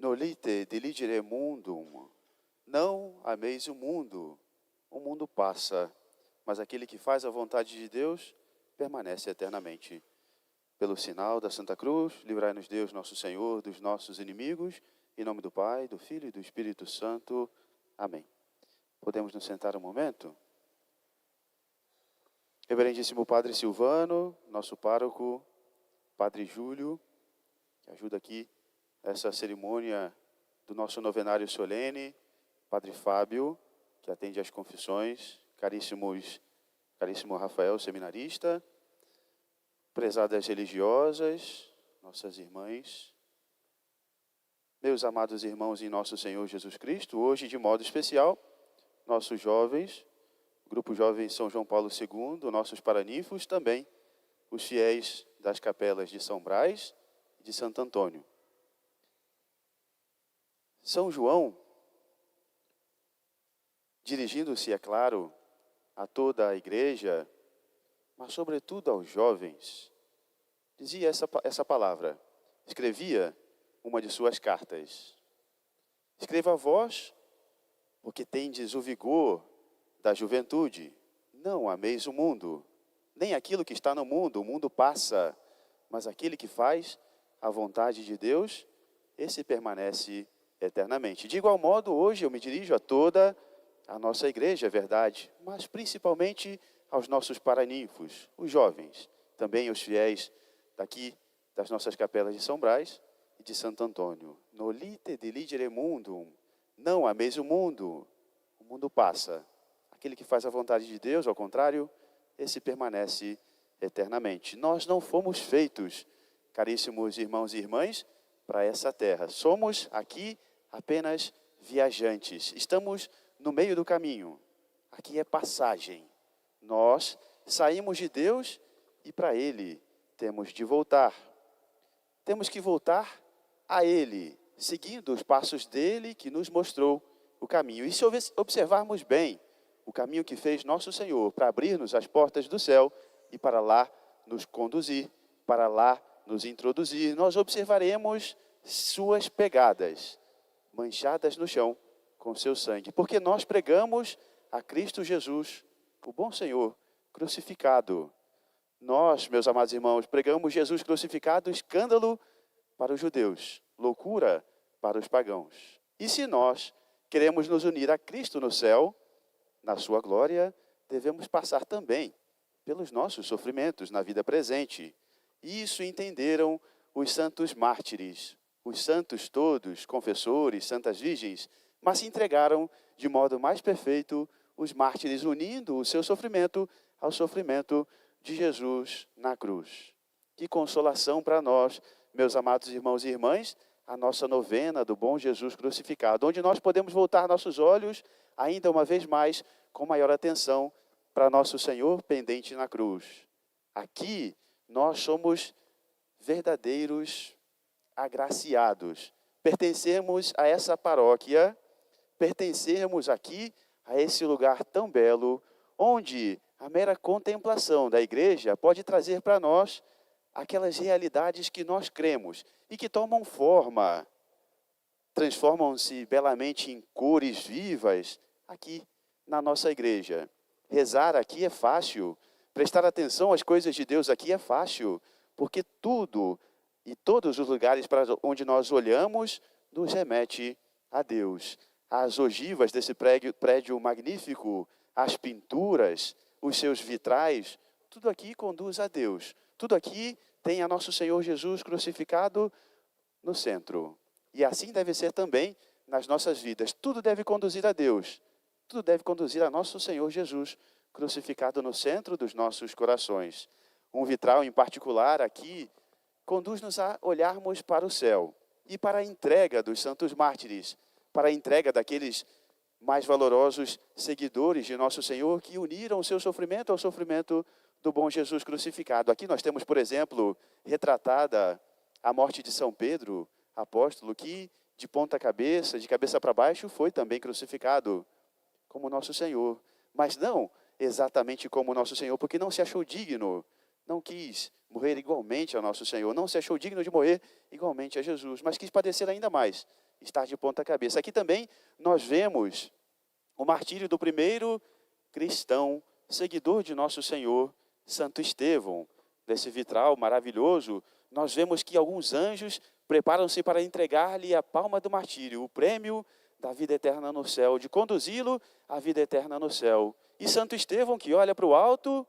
Nolite diligere mundum. Não ameis o mundo passa, mas aquele que faz a vontade de Deus permanece eternamente. Pelo sinal da Santa Cruz, livrai-nos Deus, nosso Senhor, dos nossos inimigos, em nome do Pai, do Filho e do Espírito Santo. Amém. Podemos nos sentar um momento? Reverendíssimo Padre Silvano, nosso pároco, Padre Júlio, que ajuda aqui essa cerimônia do nosso novenário solene, Padre Fábio, que atende às confissões, caríssimo Rafael, seminarista, prezadas religiosas, nossas irmãs, meus amados irmãos em nosso Senhor Jesus Cristo, hoje de modo especial, nossos jovens, Grupo Jovem São João Paulo II, nossos paraninfos, também os fiéis das capelas de São Brás e de Santo Antônio. São João, dirigindo-se, é claro, a toda a igreja, mas sobretudo aos jovens, dizia essa palavra, escrevia uma de suas cartas. Escreva a vós, porque tendes o vigor da juventude. Não ameis o mundo, nem aquilo que está no mundo. O mundo passa, mas aquele que faz a vontade de Deus, esse permanece eternamente. De igual modo, hoje eu me dirijo a toda a nossa igreja, é verdade, mas principalmente aos nossos paraninfos, os jovens, também os fiéis daqui das nossas capelas de São Brás e de Santo Antônio. Nolite diligere mundum, não ameis o mundo passa. Aquele que faz a vontade de Deus, ao contrário, esse permanece eternamente. Nós não fomos feitos, caríssimos irmãos e irmãs, para essa terra. Somos aqui apenas viajantes. Estamos no meio do caminho. Aqui é passagem. Nós saímos de Deus e para Ele temos de voltar. Temos que voltar a Ele, seguindo os passos dele que nos mostrou o caminho. E se observarmos bem o caminho que fez nosso Senhor para abrir-nos as portas do céu e para lá nos conduzir, para lá nos introduzir, nós observaremos suas pegadas, manchadas no chão com seu sangue. Porque nós pregamos a Cristo Jesus, o bom Senhor, crucificado. Nós, meus amados irmãos, pregamos Jesus crucificado, escândalo para os judeus, loucura para os pagãos. E se nós queremos nos unir a Cristo no céu, na sua glória, devemos passar também pelos nossos sofrimentos na vida presente. Isso entenderam os santos mártires, os santos todos, confessores, santas virgens, mas se entregaram de modo mais perfeito os mártires, unindo o seu sofrimento ao sofrimento de Jesus na cruz. Que consolação para nós, meus amados irmãos e irmãs, a nossa novena do bom Jesus crucificado, onde nós podemos voltar nossos olhos, ainda uma vez mais, com maior atenção, para nosso Senhor pendente na cruz. Aqui, nós somos verdadeiros agraciados. Pertencemos a essa paróquia, pertencemos aqui a esse lugar tão belo, onde a mera contemplação da igreja pode trazer para nós aquelas realidades que nós cremos e que tomam forma, transformam-se belamente em cores vivas aqui na nossa igreja. Rezar aqui é fácil, prestar atenção às coisas de Deus aqui é fácil, porque tudo e todos os lugares para onde nós olhamos nos remete a Deus. As ogivas desse prédio magnífico, as pinturas, os seus vitrais, tudo aqui conduz a Deus. Tudo aqui tem a nosso Senhor Jesus crucificado no centro. E assim deve ser também nas nossas vidas. Tudo deve conduzir a Deus. Tudo deve conduzir a nosso Senhor Jesus crucificado no centro dos nossos corações. Um vitral em particular aqui conduz-nos a olharmos para o céu e para a entrega dos santos mártires, para a entrega daqueles mais valorosos seguidores de nosso Senhor que uniram o seu sofrimento ao sofrimento do bom Jesus crucificado. Aqui nós temos, por exemplo, retratada a morte de São Pedro, apóstolo, que de ponta cabeça, de cabeça para baixo, foi também crucificado como nosso Senhor. Mas não exatamente como nosso Senhor, porque não se achou digno, não quis morrer igualmente ao nosso Senhor, não se achou digno de morrer igualmente a Jesus, mas quis padecer ainda mais, estar de ponta cabeça. Aqui também nós vemos o martírio do primeiro cristão, seguidor de nosso Senhor, Santo Estevão. Nesse vitral maravilhoso, nós vemos que alguns anjos preparam-se para entregar-lhe a palma do martírio, o prêmio da vida eterna no céu, de conduzi-lo à vida eterna no céu. E Santo Estevão que olha para o alto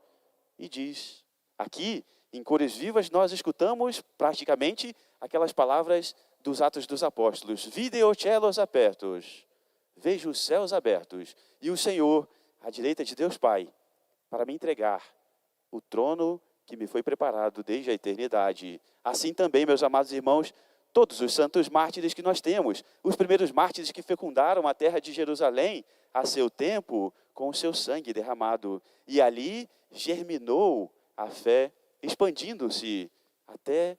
e diz, aqui, em cores vivas, nós escutamos praticamente aquelas palavras dos Atos dos Apóstolos. Video celos apertos, vejo os céus abertos, e o Senhor, à direita de Deus Pai, para me entregar o trono que me foi preparado desde a eternidade. Assim também, meus amados irmãos, todos os santos mártires que nós temos, os primeiros mártires que fecundaram a terra de Jerusalém a seu tempo, com o seu sangue derramado. E ali germinou a fé, expandindo-se até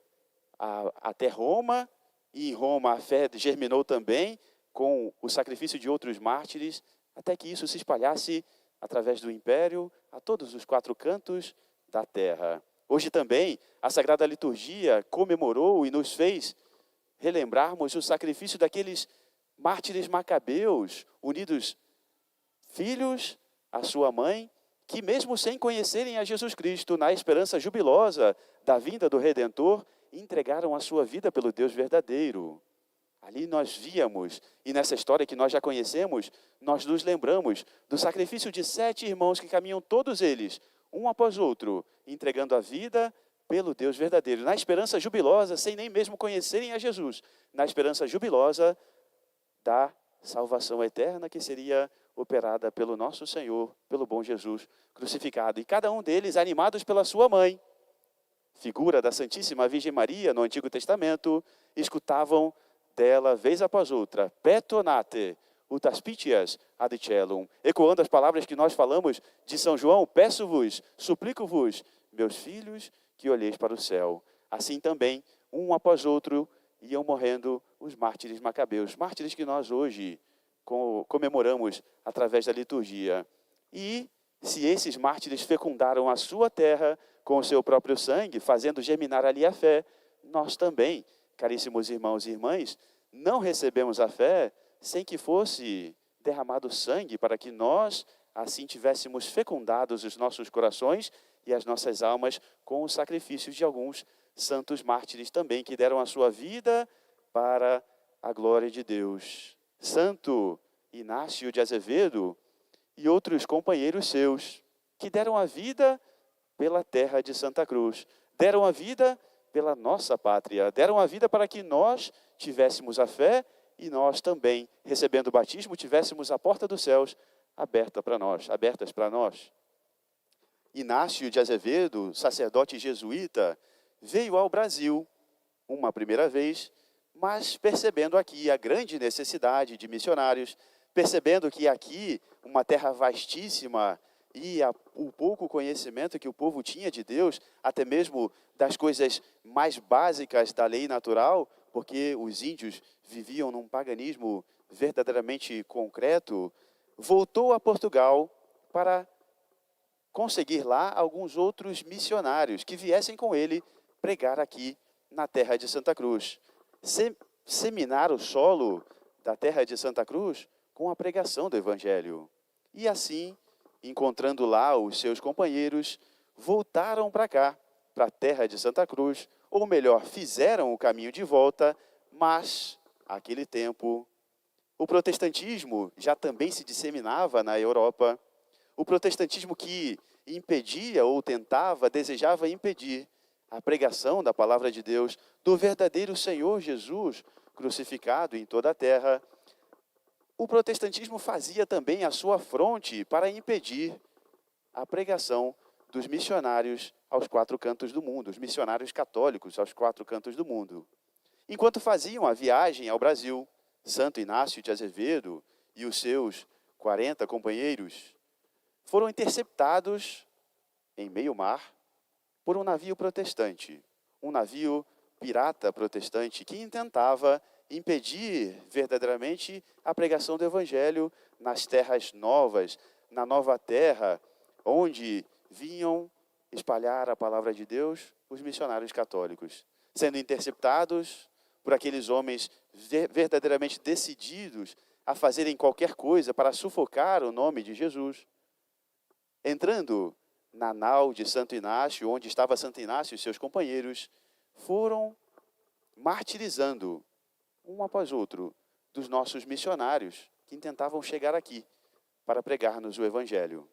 Roma, e em Roma a fé germinou também com o sacrifício de outros mártires, até que isso se espalhasse através do império a todos os 4 cantos da terra. Hoje também a Sagrada Liturgia comemorou e nos fez relembrarmos o sacrifício daqueles mártires macabeus, unidos filhos à sua mãe, que mesmo sem conhecerem a Jesus Cristo, na esperança jubilosa da vinda do Redentor, entregaram a sua vida pelo Deus verdadeiro. Ali nós víamos, e nessa história que nós já conhecemos, nós nos lembramos do sacrifício de 7 irmãos que caminham todos eles, um após outro, entregando a vida pelo Deus verdadeiro, na esperança jubilosa, sem nem mesmo conhecerem a Jesus, na esperança jubilosa da salvação eterna que seria operada pelo nosso Senhor, pelo bom Jesus crucificado. E cada um deles animados pela sua mãe, figura da Santíssima Virgem Maria no Antigo Testamento, escutavam dela, vez após outra, petonate, ut aspicias ad caelum, ecoando as palavras que nós falamos de São João, peço-vos, suplico-vos, meus filhos, que olheis para o céu. Assim também, um após outro, iam morrendo os mártires macabeus, mártires que nós hoje comemoramos através da liturgia. E se esses mártires fecundaram a sua terra com o seu próprio sangue, fazendo germinar ali a fé, nós também, caríssimos irmãos e irmãs, não recebemos a fé sem que fosse derramado sangue para que nós assim tivéssemos fecundados os nossos corações e as nossas almas com o sacrifício de alguns santos mártires também, que deram a sua vida para a glória de Deus. Santo Inácio de Azevedo e outros companheiros seus, que deram a vida pela terra de Santa Cruz, deram a vida pela nossa pátria, deram a vida para que nós tivéssemos a fé e nós também, recebendo o batismo, tivéssemos a porta dos céus abertas para nós. Inácio de Azevedo, sacerdote jesuíta, veio ao Brasil uma primeira vez, mas percebendo aqui a grande necessidade de missionários, percebendo que aqui, uma terra vastíssima, e o pouco conhecimento que o povo tinha de Deus, até mesmo das coisas mais básicas da lei natural, porque os índios viviam num paganismo verdadeiramente concreto, voltou a Portugal para conseguir lá alguns outros missionários que viessem com ele pregar aqui na terra de Santa Cruz. Seminar o solo da terra de Santa Cruz com a pregação do Evangelho. E assim, encontrando lá os seus companheiros, voltaram para cá, para a terra de Santa Cruz, ou melhor, fizeram o caminho de volta, mas, naquele tempo, o protestantismo já também se disseminava na Europa. O protestantismo que impedia ou tentava, desejava impedir a pregação da palavra de Deus, do verdadeiro Senhor Jesus crucificado em toda a terra. O protestantismo fazia também a sua fronte para impedir a pregação dos missionários aos 4 cantos do mundo, os missionários católicos aos 4 cantos do mundo. Enquanto faziam a viagem ao Brasil, Santo Inácio de Azevedo e os seus 40 companheiros foram interceptados em meio mar por um navio protestante, um navio pirata protestante que intentava impedir verdadeiramente a pregação do Evangelho nas terras novas, na nova terra, onde vinham espalhar a palavra de Deus os missionários católicos. Sendo interceptados, por aqueles homens verdadeiramente decididos a fazerem qualquer coisa para sufocar o nome de Jesus. Entrando na nau de Santo Inácio, onde estava Santo Inácio e seus companheiros, foram martirizando, um após outro, dos nossos missionários que tentavam chegar aqui para pregar-nos o Evangelho.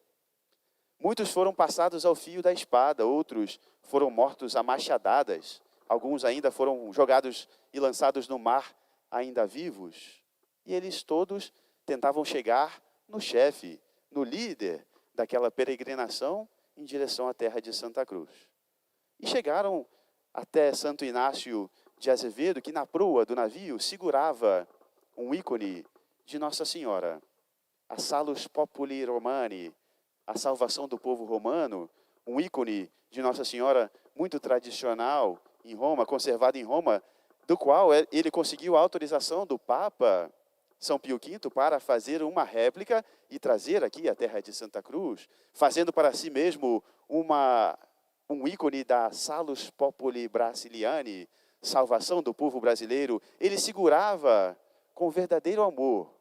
Muitos foram passados ao fio da espada, outros foram mortos a machadadas, alguns ainda foram jogados e lançados no mar, ainda vivos. E eles todos tentavam chegar no chefe, no líder daquela peregrinação em direção à terra de Santa Cruz. E chegaram até Santo Inácio de Azevedo, que na proa do navio segurava um ícone de Nossa Senhora, a Salus Populi Romani, a salvação do povo romano, um ícone de Nossa Senhora muito tradicional em Roma, conservado em Roma, do qual ele conseguiu a autorização do Papa São Pio V para fazer uma réplica e trazer aqui a terra de Santa Cruz, fazendo para si mesmo um ícone da Salus Populi Brasiliani, salvação do povo brasileiro. Ele segurava com verdadeiro amor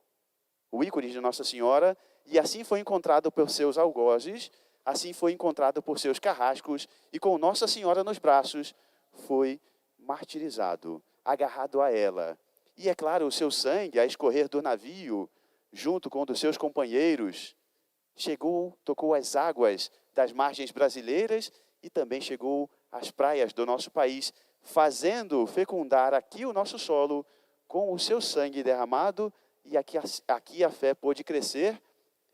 o ícone de Nossa Senhora, e assim foi encontrado por seus algozes, assim foi encontrado por seus carrascos, e com Nossa Senhora nos braços, foi martirizado, agarrado a ela. E é claro, o seu sangue a escorrer do navio, junto com o dos seus companheiros, tocou as águas das margens brasileiras e também chegou às praias do nosso país, fazendo fecundar aqui o nosso solo com o seu sangue derramado, e aqui a fé pôde crescer,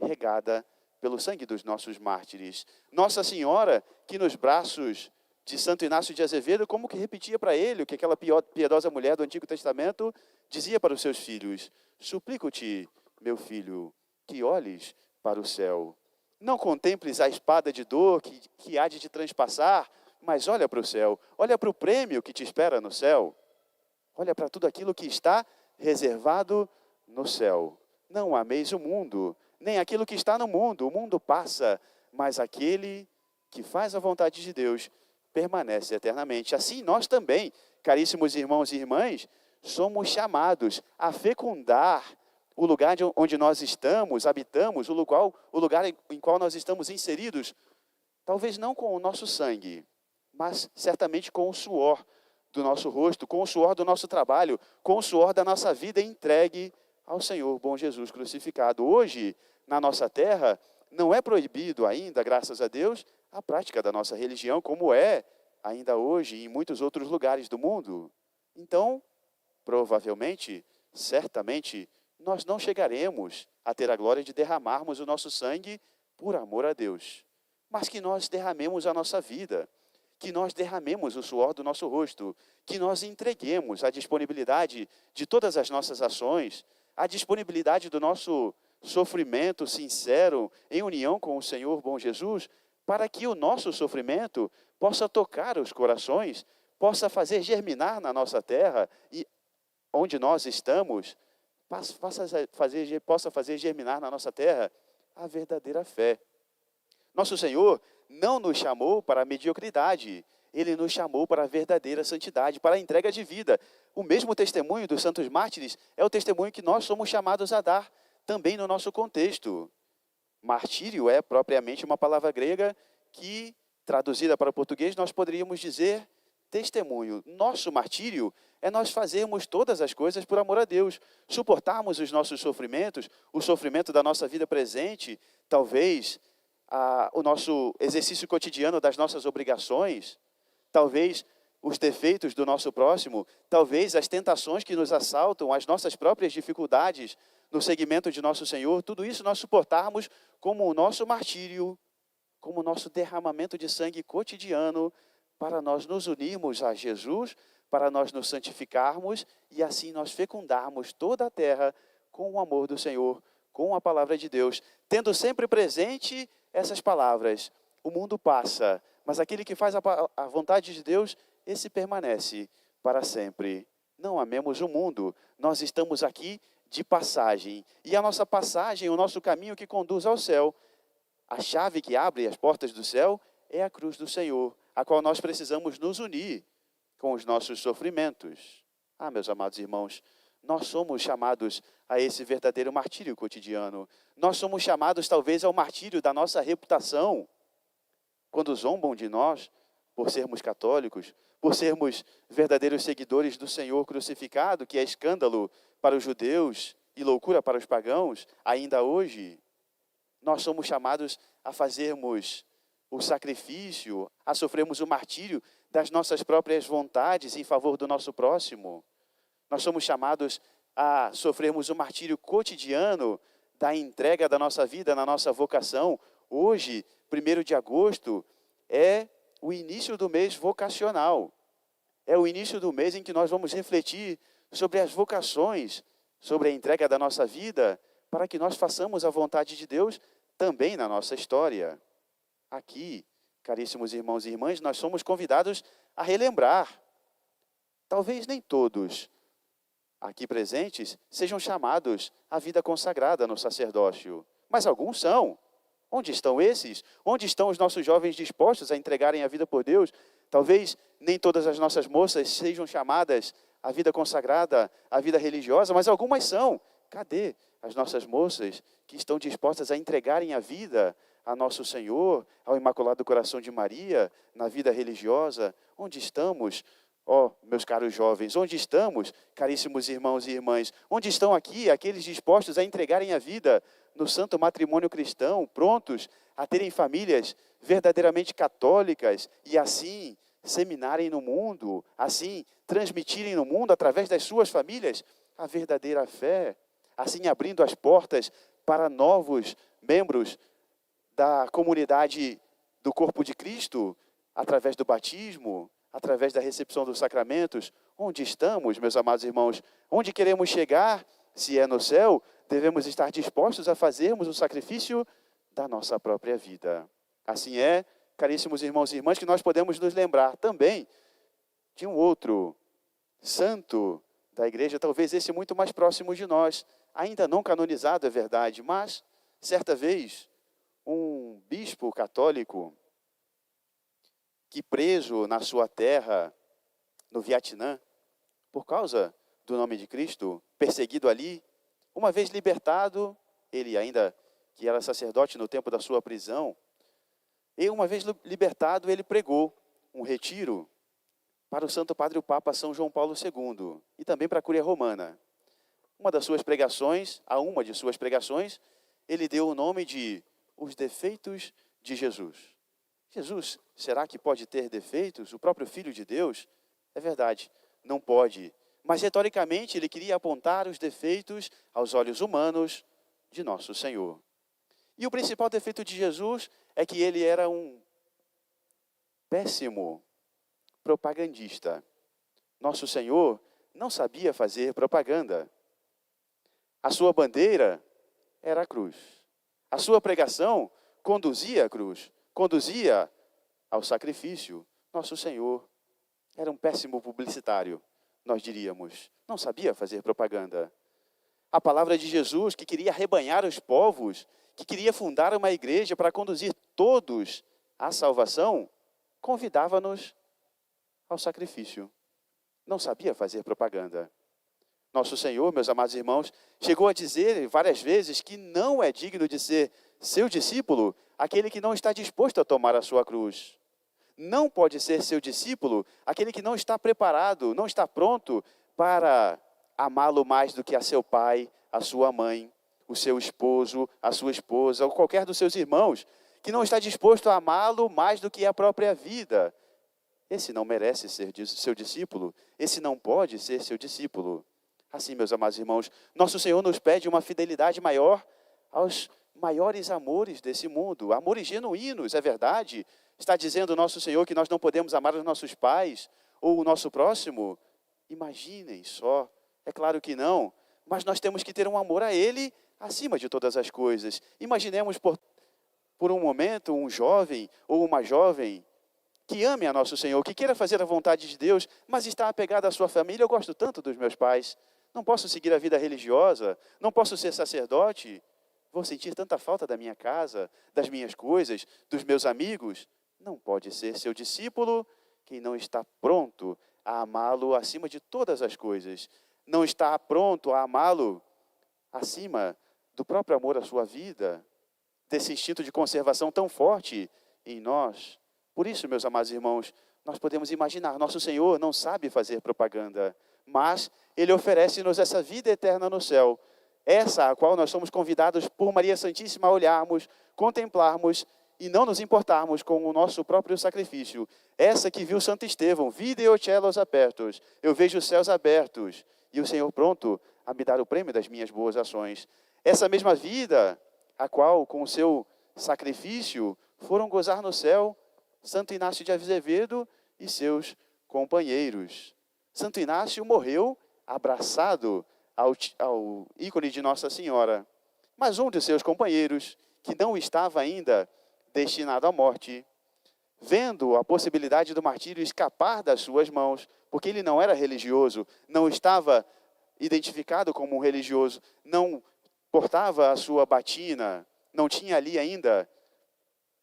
regada pelo sangue dos nossos mártires. Nossa Senhora, que nos braços de Santo Inácio de Azevedo, como que repetia para ele o que aquela piedosa mulher do Antigo Testamento dizia para os seus filhos: suplico-te, meu filho, que olhes para o céu. Não contemples a espada de dor que há de te transpassar, mas olha para o céu, olha para o prêmio que te espera no céu. Olha para tudo aquilo que está reservado no céu. Não ameis o mundo, nem aquilo que está no mundo. O mundo passa, mas aquele que faz a vontade de Deus permanece eternamente. Assim nós também, caríssimos irmãos e irmãs, somos chamados a fecundar o lugar onde nós estamos, habitamos, o lugar em qual nós estamos inseridos, talvez não com o nosso sangue, mas certamente com o suor do nosso rosto, com o suor do nosso trabalho, com o suor da nossa vida entregue ao Senhor bom Jesus crucificado. Hoje, na nossa terra, não é proibido ainda, graças a Deus, a prática da nossa religião, como é ainda hoje em muitos outros lugares do mundo. Então, provavelmente, certamente, nós não chegaremos a ter a glória de derramarmos o nosso sangue por amor a Deus, mas que nós derramemos a nossa vida, que nós derramemos o suor do nosso rosto, que nós entreguemos a disponibilidade de todas as nossas ações, a disponibilidade do nosso sofrimento sincero em união com o Senhor bom Jesus, para que o nosso sofrimento possa tocar os corações, possa fazer germinar na nossa terra e onde nós estamos, possa fazer germinar na nossa terra a verdadeira fé. Nosso Senhor não nos chamou para a mediocridade, Ele nos chamou para a verdadeira santidade, para a entrega de vida. O mesmo testemunho dos santos mártires é o testemunho que nós somos chamados a dar também no nosso contexto. Martírio é propriamente uma palavra grega que, traduzida para o português, nós poderíamos dizer testemunho. Nosso martírio é nós fazermos todas as coisas por amor a Deus, suportarmos os nossos sofrimentos, o sofrimento da nossa vida presente, talvez o nosso exercício cotidiano das nossas obrigações, talvez os defeitos do nosso próximo, talvez as tentações que nos assaltam, as nossas próprias dificuldades no seguimento de nosso Senhor, tudo isso nós suportarmos como o nosso martírio, como o nosso derramamento de sangue cotidiano, para nós nos unirmos a Jesus, para nós nos santificarmos e assim nós fecundarmos toda a terra com o amor do Senhor, com a palavra de Deus, tendo sempre presente essas palavras: o mundo passa, mas aquele que faz a vontade de Deus, esse permanece para sempre. Não amemos o mundo, nós estamos aqui de passagem, e a nossa passagem, o nosso caminho que conduz ao céu, a chave que abre as portas do céu é a cruz do Senhor, a qual nós precisamos nos unir com os nossos sofrimentos. Ah, meus amados irmãos, nós somos chamados a esse verdadeiro martírio cotidiano. Nós somos chamados, talvez, ao martírio da nossa reputação. Quando zombam de nós, por sermos católicos, por sermos verdadeiros seguidores do Senhor crucificado, que é escândalo para os judeus e loucura para os pagãos, ainda hoje, nós somos chamados a fazermos o sacrifício, a sofrermos o martírio das nossas próprias vontades em favor do nosso próximo. Nós somos chamados a sofrermos o martírio cotidiano da entrega da nossa vida, na nossa vocação. Hoje, 1º de agosto, é o início do mês vocacional. É o início do mês em que nós vamos refletir sobre as vocações, sobre a entrega da nossa vida, para que nós façamos a vontade de Deus também na nossa história. Aqui, caríssimos irmãos e irmãs, nós somos convidados a relembrar. Talvez nem todos aqui presentes sejam chamados à vida consagrada no sacerdócio, mas alguns são. Onde estão esses? Onde estão os nossos jovens dispostos a entregarem a vida por Deus? Talvez nem todas as nossas moças sejam chamadas à vida consagrada, à vida religiosa, mas algumas são. Cadê as nossas moças que estão dispostas a entregarem a vida a nosso Senhor, ao Imaculado Coração de Maria, na vida religiosa? Onde estamos, ó, meus caros jovens? Onde estamos, caríssimos irmãos e irmãs? Onde estão aqui aqueles dispostos a entregarem a vida no santo matrimônio cristão, prontos a terem famílias verdadeiramente católicas e assim seminarem no mundo, assim transmitirem no mundo, através das suas famílias, a verdadeira fé, assim abrindo as portas para novos membros da comunidade do corpo de Cristo, através do batismo, através da recepção dos sacramentos? Onde estamos, meus amados irmãos? Onde queremos chegar? Se é no céu, devemos estar dispostos a fazermos o sacrifício da nossa própria vida. Assim é, caríssimos irmãos e irmãs, que nós podemos nos lembrar também de um outro santo da igreja, talvez esse muito mais próximo de nós, ainda não canonizado, é verdade, mas, certa vez, um bispo católico que, preso na sua terra, no Vietnã, por causa do nome de Cristo, perseguido ali, uma vez libertado, ele ainda que era sacerdote no tempo da sua prisão, e uma vez libertado, ele pregou um retiro para o Santo Padre o Papa São João Paulo II e também para a Cúria Romana. A uma de suas pregações, ele deu o nome de Os Defeitos de Jesus. Jesus, será que pode ter defeitos? O próprio Filho de Deus? É verdade, não pode. Mas, retoricamente, ele queria apontar os defeitos aos olhos humanos de nosso Senhor. E o principal defeito de Jesus é que ele era um péssimo propagandista. Nosso Senhor não sabia fazer propaganda. A sua bandeira era a cruz. A sua pregação conduzia à cruz, conduzia ao sacrifício. Nosso Senhor era um péssimo publicitário, nós diríamos. Não sabia fazer propaganda. A palavra de Jesus, que queria arrebanhar os povos, que queria fundar uma igreja para conduzir todos à salvação, convidava-nos ao sacrifício. Não sabia fazer propaganda. Nosso Senhor, meus amados irmãos, chegou a dizer várias vezes que não é digno de ser seu discípulo aquele que não está disposto a tomar a sua cruz. Não pode ser seu discípulo aquele que não está preparado, não está pronto para amá-lo mais do que a seu pai, a sua mãe, o seu esposo, a sua esposa, ou qualquer dos seus irmãos, que não está disposto a amá-lo mais do que a própria vida. Esse não merece ser seu discípulo, esse não pode ser seu discípulo. Assim, meus amados irmãos, nosso Senhor nos pede uma fidelidade maior aos maiores amores desse mundo, amores genuínos, é verdade. Está dizendo nosso Senhor que nós não podemos amar os nossos pais ou o nosso próximo? Imaginem só, é claro que não, mas nós temos que ter um amor a Ele acima de todas as coisas. Imaginemos por um momento um jovem ou uma jovem que ame a nosso Senhor, que queira fazer a vontade de Deus, mas está apegado à sua família. Eu gosto tanto dos meus pais, não posso seguir a vida religiosa, não posso ser sacerdote, vou sentir tanta falta da minha casa, das minhas coisas, dos meus amigos. Não pode ser seu discípulo quem não está pronto a amá-lo acima de todas as coisas. Não está pronto a amá-lo acima do próprio amor à sua vida, desse instinto de conservação tão forte em nós. Por isso, meus amados irmãos, nós podemos imaginar, nosso Senhor não sabe fazer propaganda, mas Ele oferece-nos essa vida eterna no céu, essa a qual nós somos convidados por Maria Santíssima a olharmos, contemplarmos e não nos importarmos com o nosso próprio sacrifício. Essa que viu Santo Estevão, video celos apertos, eu vejo os céus abertos e o Senhor pronto a me dar o prêmio das minhas boas ações. Essa mesma vida, a qual com o seu sacrifício foram gozar no céu Santo Inácio de Azevedo e seus companheiros. Santo Inácio morreu abraçado ao ícone de Nossa Senhora. Mas um de seus companheiros, que não estava ainda destinado à morte, vendo a possibilidade do martírio escapar das suas mãos, porque ele não era religioso, não estava identificado como um religioso, não portava a sua batina, não tinha ali ainda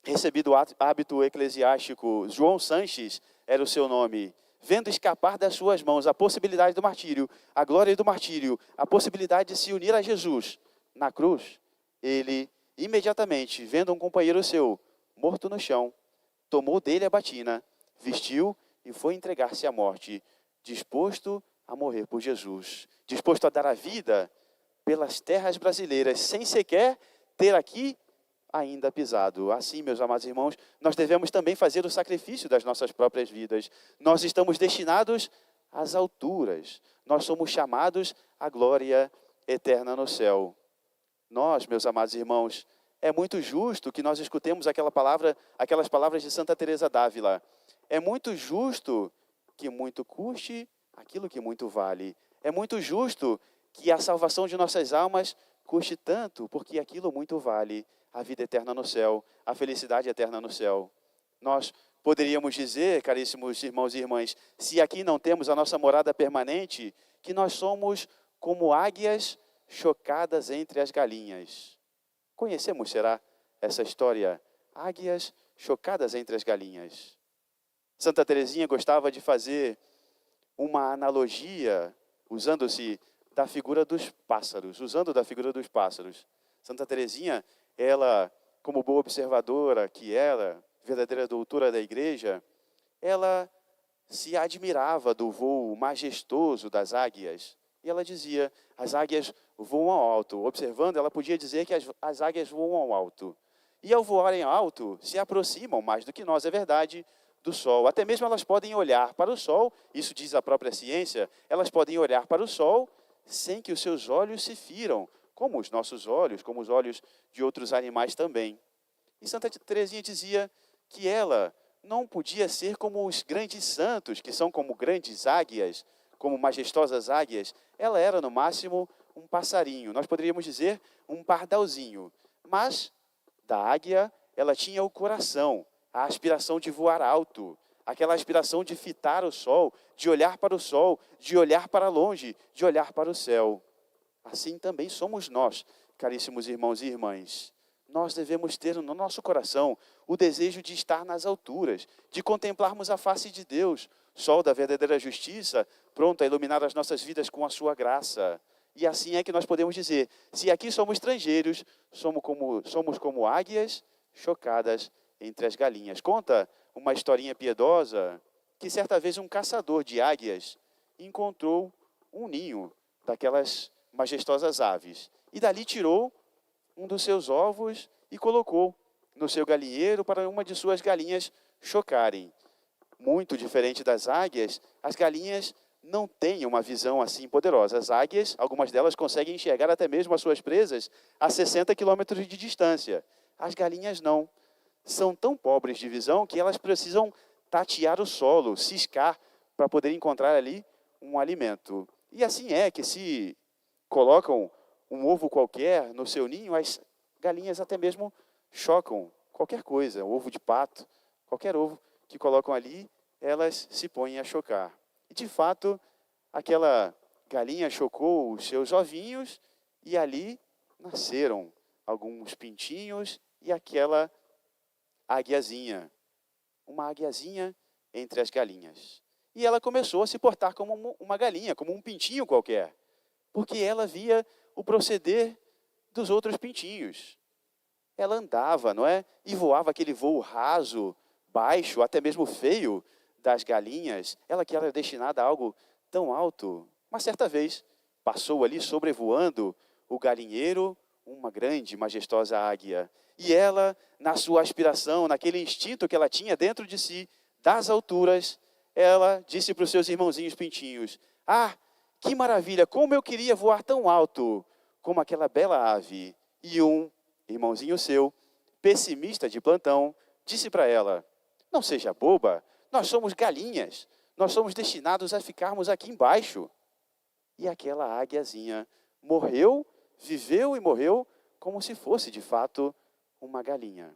recebido o hábito eclesiástico. João Sanches era o seu nome. Vendo escapar das suas mãos a possibilidade do martírio, a glória do martírio, a possibilidade de se unir a Jesus na cruz, ele imediatamente, vendo um companheiro seu morto no chão, tomou dele a batina, vestiu e foi entregar-se à morte, disposto a morrer por Jesus, disposto a dar a vida pelas terras brasileiras, sem sequer ter aqui ainda pisado. Assim, meus amados irmãos, nós devemos também fazer o sacrifício das nossas próprias vidas. Nós estamos destinados às alturas. Nós somos chamados à glória eterna no céu. Nós, meus amados irmãos, é muito justo que nós escutemos aquelas palavras de Santa Teresa d'Ávila. É muito justo que muito custe aquilo que muito vale. É muito justo que a salvação de nossas almas custe tanto, porque aquilo muito vale. A vida eterna no céu, a felicidade eterna no céu. Nós poderíamos dizer, caríssimos irmãos e irmãs, se aqui não temos a nossa morada permanente, que nós somos como águias chocadas entre as galinhas. Conhecemos, será, essa história? Águias chocadas entre as galinhas. Santa Teresinha gostava de fazer uma analogia, usando-se da figura dos pássaros, Santa Teresinha, ela, como boa observadora que era, verdadeira doutora da igreja, ela se admirava do voo majestoso das águias. E ela dizia, as águias voam ao alto. Observando, ela podia dizer que as águias voam ao alto. E ao voarem alto, se aproximam mais do que nós, é verdade, do sol. Até mesmo elas podem olhar para o sol, isso diz a própria ciência, elas podem olhar para o sol sem que os seus olhos se firam, como os nossos olhos, como os olhos de outros animais também. E Santa Teresinha dizia que ela não podia ser como os grandes santos, que são como grandes águias, como majestosas águias. Ela era, no máximo, um passarinho. Nós poderíamos dizer um pardalzinho. Mas, da águia, ela tinha o coração, a aspiração de voar alto, aquela aspiração de fitar o sol, de olhar para o sol, de olhar para longe, de olhar para o céu. Assim também somos nós, caríssimos irmãos e irmãs. Nós devemos ter no nosso coração o desejo de estar nas alturas, de contemplarmos a face de Deus, sol da verdadeira justiça, pronto a iluminar as nossas vidas com a sua graça. E assim é que nós podemos dizer, se aqui somos estrangeiros, somos como águias chocadas entre as galinhas. Conta uma historinha piedosa que certa vez um caçador de águias encontrou um ninho daquelas majestosas aves. E dali tirou um dos seus ovos e colocou no seu galinheiro para uma de suas galinhas chocarem. Muito diferente das águias, as galinhas não têm uma visão assim poderosa. As águias, algumas delas conseguem enxergar até mesmo as suas presas a 60 quilômetros de distância. As galinhas não. São tão pobres de visão que elas precisam tatear o solo, ciscar, para poder encontrar ali um alimento. E assim é que se colocam um ovo qualquer no seu ninho, as galinhas até mesmo chocam qualquer coisa, ovo de pato, qualquer ovo que colocam ali, elas se põem a chocar. E de fato, aquela galinha chocou os seus ovinhos e ali nasceram alguns pintinhos e aquela águiazinha, uma águiazinha entre as galinhas. E ela começou a se portar como uma galinha, como um pintinho qualquer, porque ela via o proceder dos outros pintinhos. Ela andava, não é? E voava aquele voo raso, baixo, até mesmo feio das galinhas. Ela que era destinada a algo tão alto. Mas certa vez, passou ali sobrevoando o galinheiro uma grande, majestosa águia. E ela, na sua aspiração, naquele instinto que ela tinha dentro de si, das alturas, ela disse para os seus irmãozinhos pintinhos: ah, que maravilha, como eu queria voar tão alto como aquela bela ave. E um irmãozinho seu, pessimista de plantão, disse para ela: não seja boba, nós somos galinhas, nós somos destinados a ficarmos aqui embaixo. E aquela águiazinha morreu, viveu e morreu como se fosse de fato uma galinha,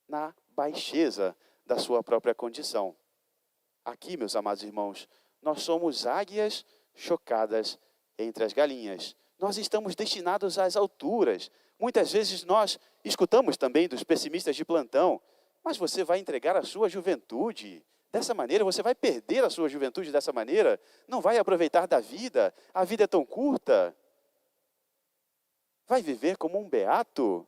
na baixeza da sua própria condição. Aqui, meus amados irmãos, nós somos águias chocadas entre as galinhas. Nós estamos destinados às alturas. Muitas vezes nós escutamos também dos pessimistas de plantão: mas você vai entregar a sua juventude dessa maneira? Você vai perder a sua juventude dessa maneira? Não vai aproveitar da vida? A vida é tão curta. Vai viver como um beato?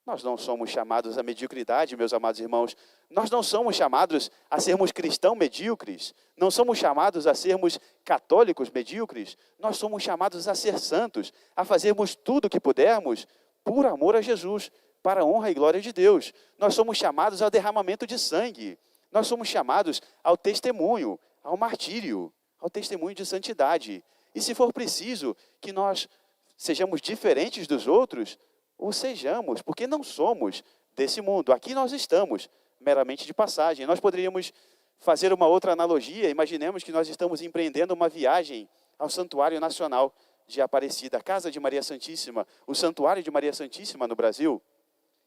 Nós não somos chamados à mediocridade, meus amados irmãos. Nós não somos chamados a sermos cristãos medíocres. Não somos chamados a sermos católicos medíocres. Nós somos chamados a ser santos, a fazermos tudo o que pudermos por amor a Jesus, para a honra e glória de Deus. Nós somos chamados ao derramamento de sangue. Nós somos chamados ao testemunho, ao martírio, ao testemunho de santidade. E se for preciso que nós sejamos diferentes dos outros, ou sejamos, porque não somos desse mundo. Aqui nós estamos meramente de passagem. Nós poderíamos fazer uma outra analogia. Imaginemos que nós estamos empreendendo uma viagem ao Santuário Nacional de Aparecida, a Casa de Maria Santíssima, o Santuário de Maria Santíssima no Brasil.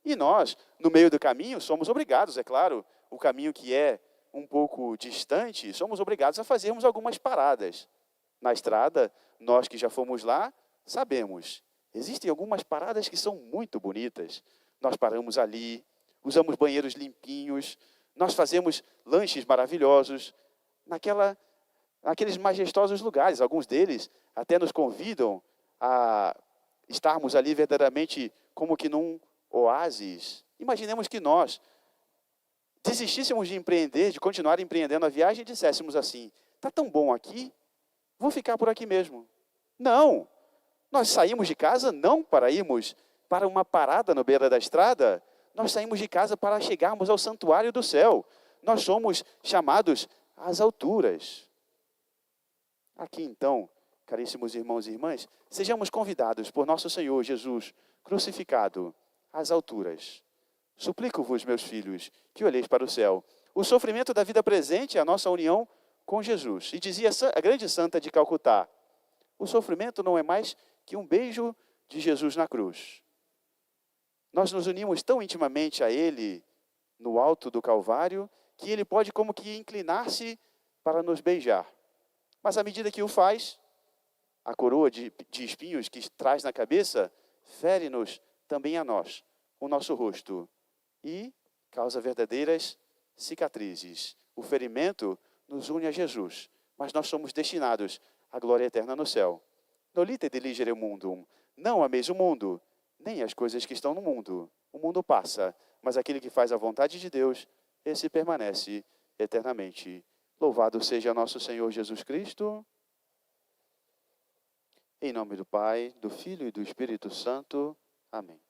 E nós, no meio do caminho, somos obrigados, é claro, o caminho que é um pouco distante, somos obrigados a fazermos algumas paradas. Na estrada, nós que já fomos lá, sabemos. Existem algumas paradas que são muito bonitas. Nós paramos ali, usamos banheiros limpinhos, nós fazemos lanches maravilhosos, naqueles majestosos lugares. Alguns deles até nos convidam a estarmos ali verdadeiramente como que num oásis. Imaginemos que nós desistíssemos de empreender, de continuar empreendendo a viagem e disséssemos assim: está tão bom aqui, vou ficar por aqui mesmo. Não! Nós saímos de casa não para irmos para uma parada no beira da estrada, nós saímos de casa para chegarmos ao santuário do céu. Nós somos chamados às alturas. Aqui então, caríssimos irmãos e irmãs, sejamos convidados por nosso Senhor Jesus crucificado às alturas. Suplico-vos, meus filhos, que olheis para o céu. O sofrimento da vida presente é a nossa união com Jesus. E dizia a grande santa de Calcutá: o sofrimento não é mais que um beijo de Jesus na cruz. Nós nos unimos tão intimamente a Ele no alto do Calvário que Ele pode como que inclinar-se para nos beijar. Mas à medida que o faz, a coroa de espinhos que traz na cabeça fere-nos também a nós, o nosso rosto, e causa verdadeiras cicatrizes. O ferimento nos une a Jesus, mas nós somos destinados à glória eterna no céu. Nolite diligere mundum, não ameis o mundo, nem as coisas que estão no mundo. O mundo passa, mas aquele que faz a vontade de Deus, esse permanece eternamente. Louvado seja nosso Senhor Jesus Cristo. Em nome do Pai, do Filho e do Espírito Santo. Amém.